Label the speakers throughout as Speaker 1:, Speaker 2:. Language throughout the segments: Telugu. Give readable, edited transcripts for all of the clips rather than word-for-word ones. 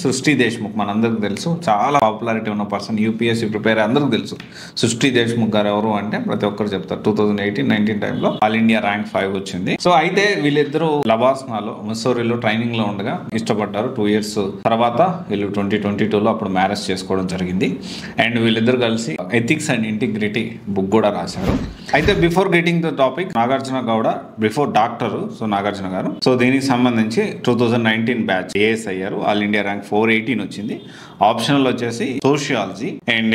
Speaker 1: సృష్టి దేశ్ముఖ్ మనందరికి తెలుసు. చాలా పాపులారిటీ ఉన్న పర్సన్. యూపీఎస్సీ ప్రిపేర్ అందరికి తెలుసు. సృష్టి దేశ్ముఖ్ గారు ఎవరు అంటే ప్రతి ఒక్కరు చెప్తారు. 2018-19 టైంలో ఆల్ ఇండియా ర్యాంక్ 5 వచ్చింది. సో అయితే వీళ్ళిద్దరూ లబాస్నాలో మిస్సోరీలో ట్రైనింగ్ లో ఉండగా ఇష్టపడ్డారు. 2 years తర్వాత వీళ్ళు 2022లో అప్పుడు మ్యారేజ్ చేసుకోవడం జరిగింది. అండ్ వీళ్ళిద్దరు కలిసి ఎథిక్స్ అండ్ ఇంటిగ్రిటీ బుక్ కూడా రాశారు. అయితే before getting the topic, Nagarjuna Gowda before doctor. So Nagarjuna garu so దీనికి సంబంధించి 2019 బ్యాచ్ ఏఎస్ అయ్యారు. ఆల్ ఇండియా ర్యాంక్ 418 వచ్చింది. ఆప్షనల్ వచ్చేసి సోషియాలజీ అండ్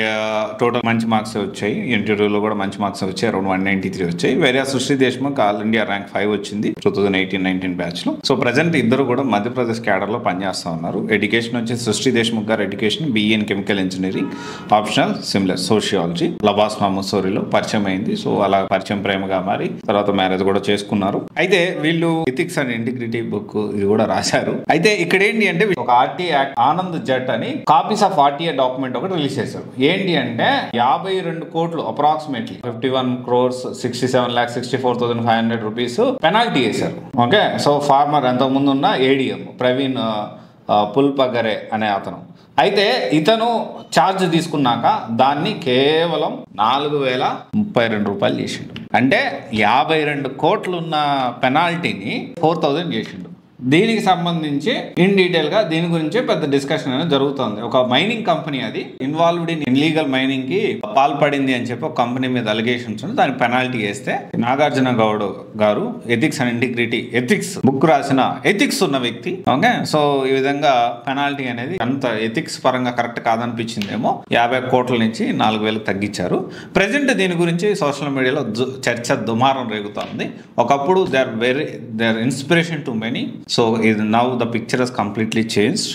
Speaker 1: టోటల్ మంచి మార్క్స్ వచ్చాయి. ఇంటర్వ్యూలో కూడా మంచి మార్క్స్ వచ్చాయి. అరౌండ్ 193 వచ్చాయి. వేరే సృష్టి దేశ్ముఖ్ ఆల్ ఇండియా ర్యాంక్ 5 వచ్చింది 2018-19 బ్యాచ్ లో. సో ప్రజెంట్ ఇద్దరు కూడా మధ్యప్రదేశ్ క్యాడర్ లో పనిచేస్తా ఉన్నారు. ఎడ్యుకేషన్ వచ్చేసి సృష్టి దేశ్ముఖ్ గారు education BE in chemical engineering, optional similar sociology. LBSNAA ముస్సోరీలో పరిచయం అయింది. సో అలా పరిచయం ప్రేమగా మారి తర్వాత మ్యారేజ్ కూడా చేసుకున్నారు. అయితే వీళ్ళు ఎథిక్స్ అండ్ ఇంటిగ్రిటీ బుక్ ఇది కూడా రాశారు. అయితే ఇక్కడ ఏంటి అంటే ఒక RTA యాక్ట్ ఆనంద్ జట్ అని కాపీస్ ఆఫ్ RTA డాక్యుమెంట్ ఒకటి రిలీజ్ చేశారు. ఏంటి అంటే 52 కోట్లు అప్రాక్సిమేట్లీ 51 crores 67,64,500 రూపీస్ పెనాల్టీ వేశారు. ఓకే, సో ఫార్మర్ ఎంతకు ముందు ఉన్న ADM ప్రవీణ్ పుల్పగరే అనే అతను. అయితే ఇతను ఛార్జ్ తీసుకున్నాక దాన్ని కేవలం 4,032 రూపాయలు చేసిండు. అంటే 52 కోట్లు ఉన్న పెనాల్టీని 4,000 చేసిండు. దీనికి సంబంధించి ఇన్ డీటెయిల్ గా దీని గురించి పెద్ద డిస్కషన్ అనేది జరుగుతుంది. ఒక మైనింగ్ కంపెనీ అది ఇన్వాల్వ్డ్ ఇన్ ఇన్లీగల్ మైనింగ్ కి పాల్పడింది అని చెప్పి ఒక కంపెనీ మీద అలిగేషన్స్ ఉంది. దానికి పెనాల్టీ వేస్తే నాగార్జున గౌడ్ గారు ethics and integrity ethics book రాసిన ఎథిక్స్ ఉన్న వ్యక్తి. ఓకే, సో ఈ విధంగా పెనాల్టీ అనేది అంత ఎథిక్స్ పరంగా కరెక్ట్ కాదనిపించిందేమో 50 కోట్ల నుంచి 4,000 తగ్గించారు. ప్రెసెంట్ దీని గురించి సోషల్ మీడియాలో చర్చ దుమారం రేగుతోంది. ఒకప్పుడు they are inspiration to many. So now the picture has completely changed.